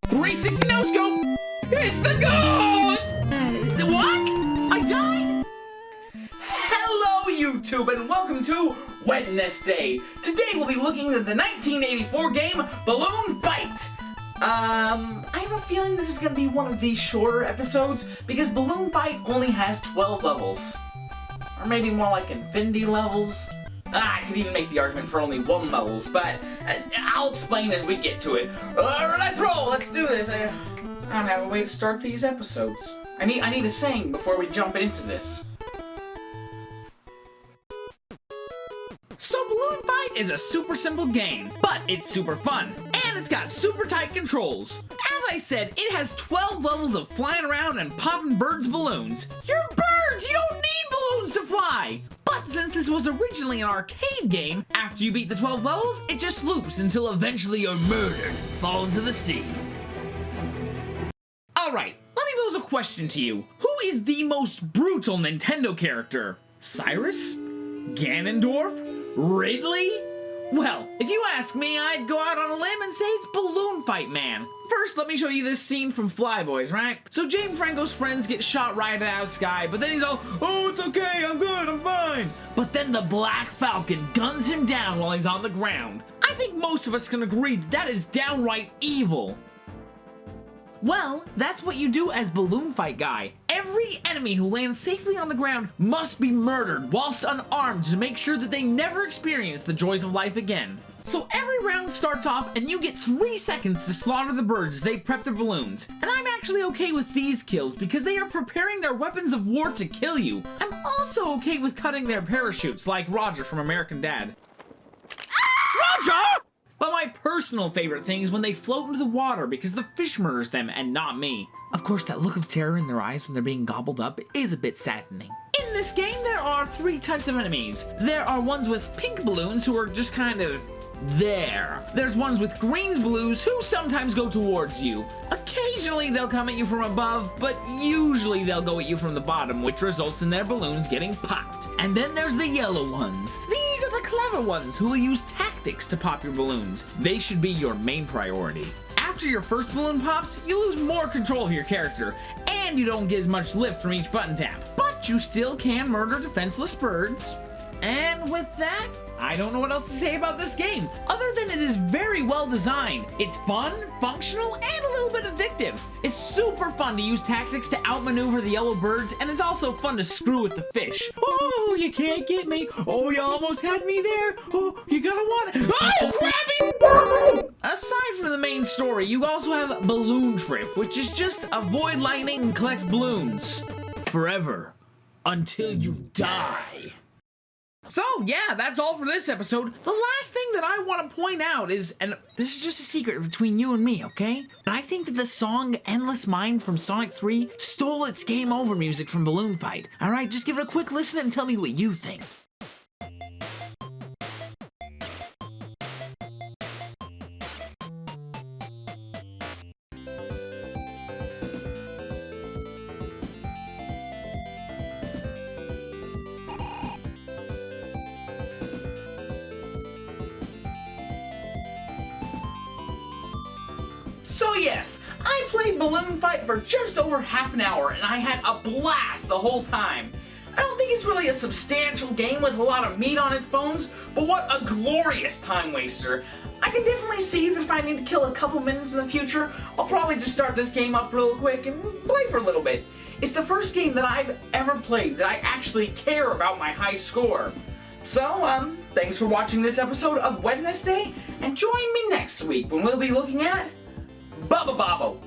.360 no scope! It's the gods! What? I died? Hello YouTube and welcome to WedNESday. Today we'll be looking at the 1984 game Balloon Fight. I have a feeling this is going to be one of these shorter episodes because Balloon Fight only has 12 levels. Or maybe more like Infinity levels. I could even make the argument for only 1 levels, but I'll explain as we get to it. Let's roll, let's do this. I don't have a way to start these episodes. I need a saying before we jump into this. So Balloon Fight is a super simple game, but it's super fun, and it's got super tight controls. As I said, it has 12 levels of flying around and popping birds' balloons. You're birds! You don't need balloons to fly! But since this was originally an arcade game, after you beat the 12 levels, it just loops until eventually you're murdered and fall into the sea. Alright, let me pose a question to you. Who is the most brutal Nintendo character? Cyrus? Ganondorf? Ridley? Well, if you ask me, I'd go out on a limb and say it's Balloon Fight Man. First, let me show you this scene from Fly Boys, right? So James Franco's friends get shot right out of the sky, but then he's all, oh, it's okay, I'm good, I'm fine. But then the Black Falcon guns him down while he's on the ground. I think most of us can agree that is downright evil. Well, that's what you do as Balloon Fight Guy. Every enemy who lands safely on the ground must be murdered whilst unarmed to make sure that they never experience the joys of life again. So every round starts off and you get 3 seconds to slaughter the birds as they prep their balloons. And I'm actually okay with these kills because they are preparing their weapons of war to kill you. I'm also okay with cutting their parachutes like Roger from American Dad. Roger! But my personal favorite thing is when they float into the water because the fish murders them and not me. Of course, that look of terror in their eyes when they're being gobbled up is a bit saddening. In this game, there are 3 types of enemies. There are ones with pink balloons who are just kind of there. There's ones with green balloons who sometimes go towards you. Occasionally they'll come at you from above, but usually they'll go at you from the bottom, which results in their balloons getting popped. And then there's the yellow ones. These are the clever ones who will use tactics to pop your balloons. They should be your main priority. After your first balloon pops, you lose more control of your character, and you don't get as much lift from each button tap. But you still can murder defenseless birds. And with that, I don't know what else to say about this game, other than it is very well designed. It's fun, functional, and a little bit addictive. It's super fun to use tactics to outmaneuver the yellow birds, and it's also fun to screw with the fish. Oh, you can't get me. Oh, you almost had me there. Oh, you gotta want it. Oh, crappy! Aside from the main story, you also have Balloon Trip, which is just avoid lightning and collect balloons. Forever. Until you die. So, yeah, that's all for this episode. The last thing that I want to point out is, and this is just a secret between you and me, okay? But I think that the song Endless Mind from Sonic 3 stole its Game Over music from Balloon Fight. Alright, just give it a quick listen and tell me what you think. So yes, I played Balloon Fight for just over half an hour and I had a blast the whole time. I don't think it's really a substantial game with a lot of meat on its bones, but what a glorious time waster. I can definitely see that if I need to kill a couple minutes in the future, I'll probably just start this game up real quick and play for a little bit. It's the first game that I've ever played that I actually care about my high score. So, thanks for watching this episode of WedNESday, and join me next week when we'll be looking at Bubba Bobble.